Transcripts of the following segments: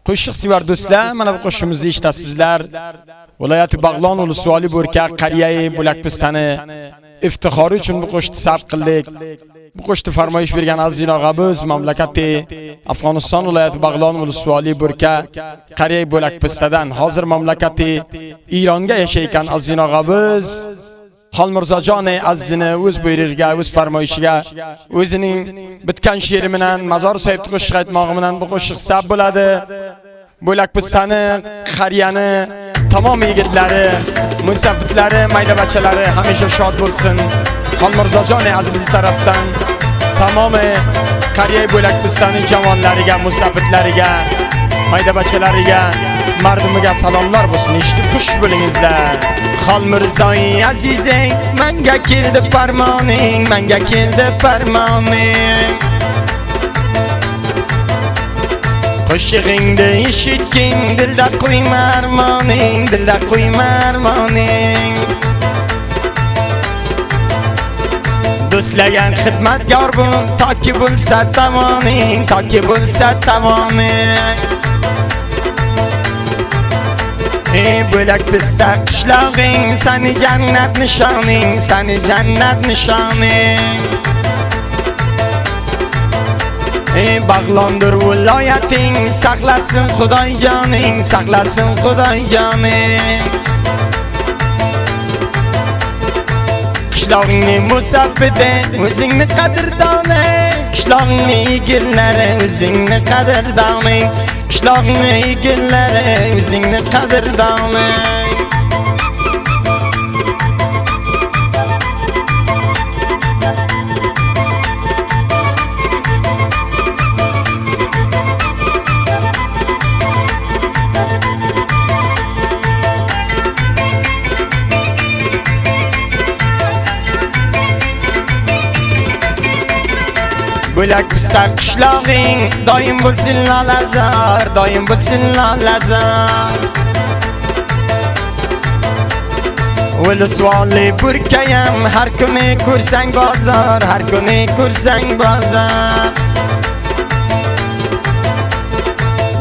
Qo'shiq sevar do'stlar, mana bu qo'shimizni eshitasizlar. Viloyat Bag'lon Ulusvoli Bo'rka qariyai Bo'lakpistani iftixori uchun bu qo'shiqni sabq qildik. Bu qo'shiqni farmoyish bergan aziz og'amiz mamlakati Afg'oniston viloyati Bag'lon Ulusvoli Bo'rka qariyai Bo'lakpistadan hozir mamlakati Ironga yashayotgan aziz og'amiz Xolmirzojon azizini o'z buyrug'iga, o'z farmoyishiga, o'zining bitgan she'ri bilan mazor so'yib qo'shiq aytmoqi bilan bu qo'shiq sabq bo'ladi. Bo'lakpistani qariyani tamom yigitlari, musafitlari, mayda bachalari hamisha shod bo'lsin. Xolmirzojon aziz tarafdan tamom qariyai Bo'lakpistani javonlariga, musafitlariga, mayda bachalariga, mardumiga salomlar bo'lsin. Eshitib xush bo'lingizlar. Xolmirzoy azizing, menga keldi farmoning, menga keldi farmoning. Qo'shig'ingni eshitgin, dilda qo'yma armoning, dilda qo'yma armoning. Do'stlagan xizmatkor bu, toki bo'lsa tavoning, toki bo'lsa tavoning. Bo'lakpista qishlog'ing, sani jannat nishoning, sani jannat nishoning. Bag'londir viloyating, saqlasin Xudoyjoning, saqlasin Xudoyjoning. Qishlog'ingning musaffidi, o'zingni qadrdoning, qishlog'ingning yigirlari, o'zingni qadrdoning. Qishlog'ingning yigirlari, o'zingni qadrdoning. Bo'lakpista qishlog'ing, doim bo'lsin lolazor, doim bo'lsin lolazor. Ulusvoli Bo'rkayam, har kuni ko'rsang bozor, har kuni ko'rsang bozor.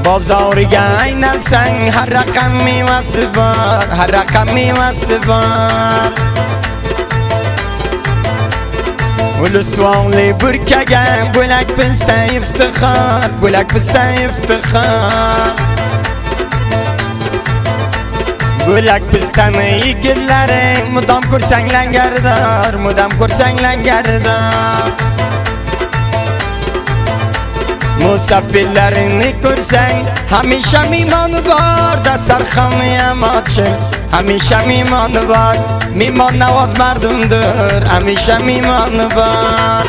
Bozoriga aynalsang, har raqam mevasi bor, har raqam mevasi bor. Ulusvoli Bo'rkaga Bo'lakpista iftixor, Bo'lakpista iftixor. Bo'lakpistani yigitlari, mudom ko'rsang langardor, mudom ko'rsang langardor. Musafirlarini ko'rsang, hamisha mehmoni bor, dasturxoni ham ochiq, hamisha mehmoni bor. Mehmon navoz mardumdir, hamisha mehmoni bor.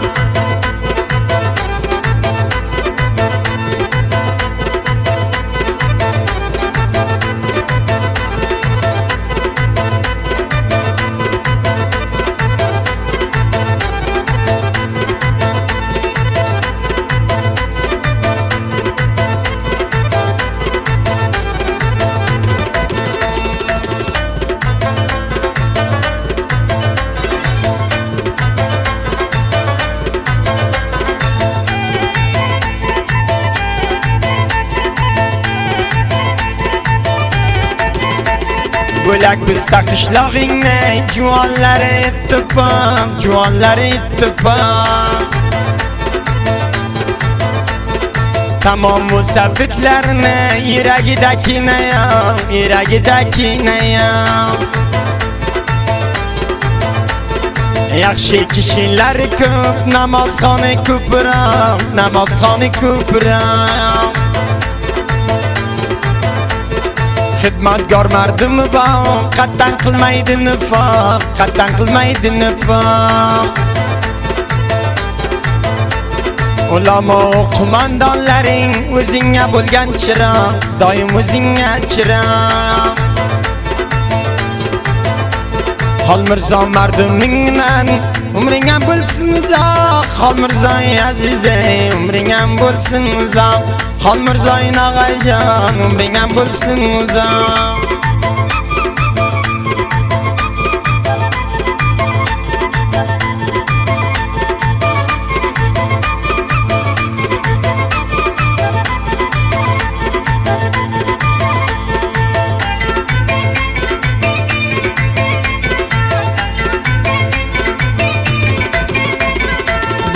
Bo'lakpista qishlog'ingni juvonlari ittifoq, juvonlari ittifoq. Tamom musaffitlarni yuragida kinayam, yuragida kinayam. Yaxshi kishilar ko'p, namozxona ko'proq, namozxona ko'proq. Xizmatkor mardumi bor, qattan qilmaydi nifoq, qattan qilmaydi nifoq. Ulamo qo'mondonlaring, o'zingga bo'lgan chiroq, doim o'zingga chiroq. Xolmirzo mardumingdan umringga bo'lsin uzoq, Xolmirzoy azizay, umringga bo'lsin uzoq. Xolmirzoy nog'ayjon, umringga bo'lsin uzoq.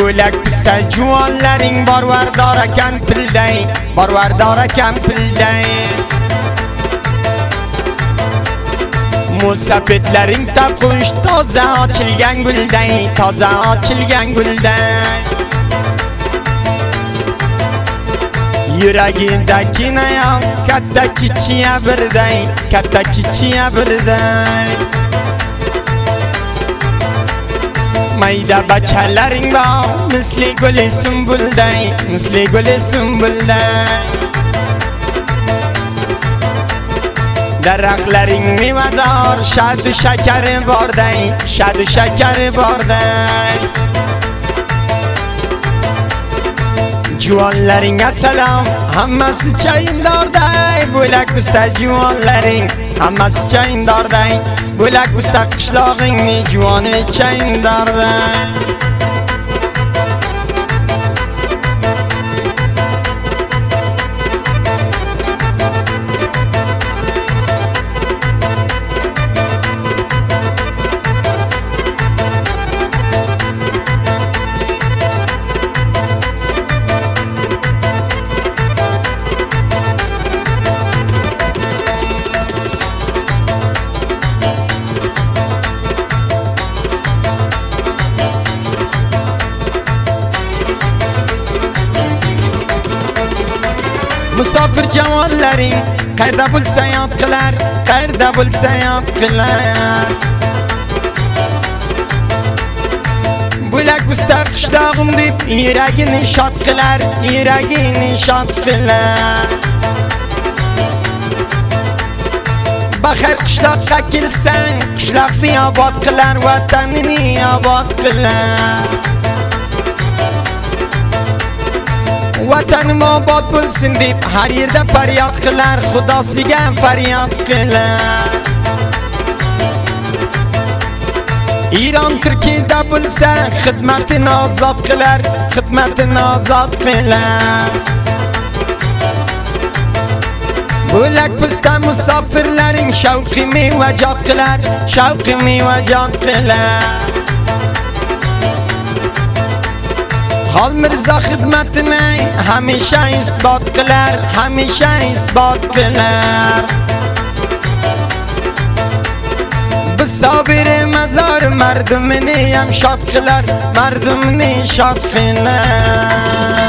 Bo'lak bizda juvonlaring barvardor ekan pilday, barvardor ekan pilday. Musabetlaring taqush toza ochilgan gulday, toza ochilgan gulday. Yuragingdagi nayam katta kichiya birday, katta kichiya birday. Mayda bachalaring bor, misli guli sumbulday, misli guli sumbulday. Daraxtlaring mevador, shadu shakari borday, shadu shakari borday. Juvonlaringga salom, hammasi chayindorday. Bo'lak bizda juvonlaring, hammasi chayindorday. Bo'lak bizda qishlog'ingni juvoni chayindorday. Musafir javollaring qayerda bo'lsa yod qilar, qayerda bo'lsa yod qilar. Bo'lak bizda qishlog'im deb yuragini shod qilar, yuragini shod qilar. Baxir qishloqqa kelsang, qishloqni obod qilar, vatanini obod qilar. Vatanim obod bo'lsin deb har yerda faryod qilar, Xudosiga faryod qilar. Iron Turkiyada bo'lsa xizmatini ozod qilar, xizmatini ozod qilar. Bo'lak bizda musofirlaring shavqini vajod qilar, shavqini vajod qilar. Xol Mirzo xizmatini hamisha isbot qilar, hamisha isbot qilar. Biz Sobir mazor mardumini ham shod qilar, mardumni shod qilar.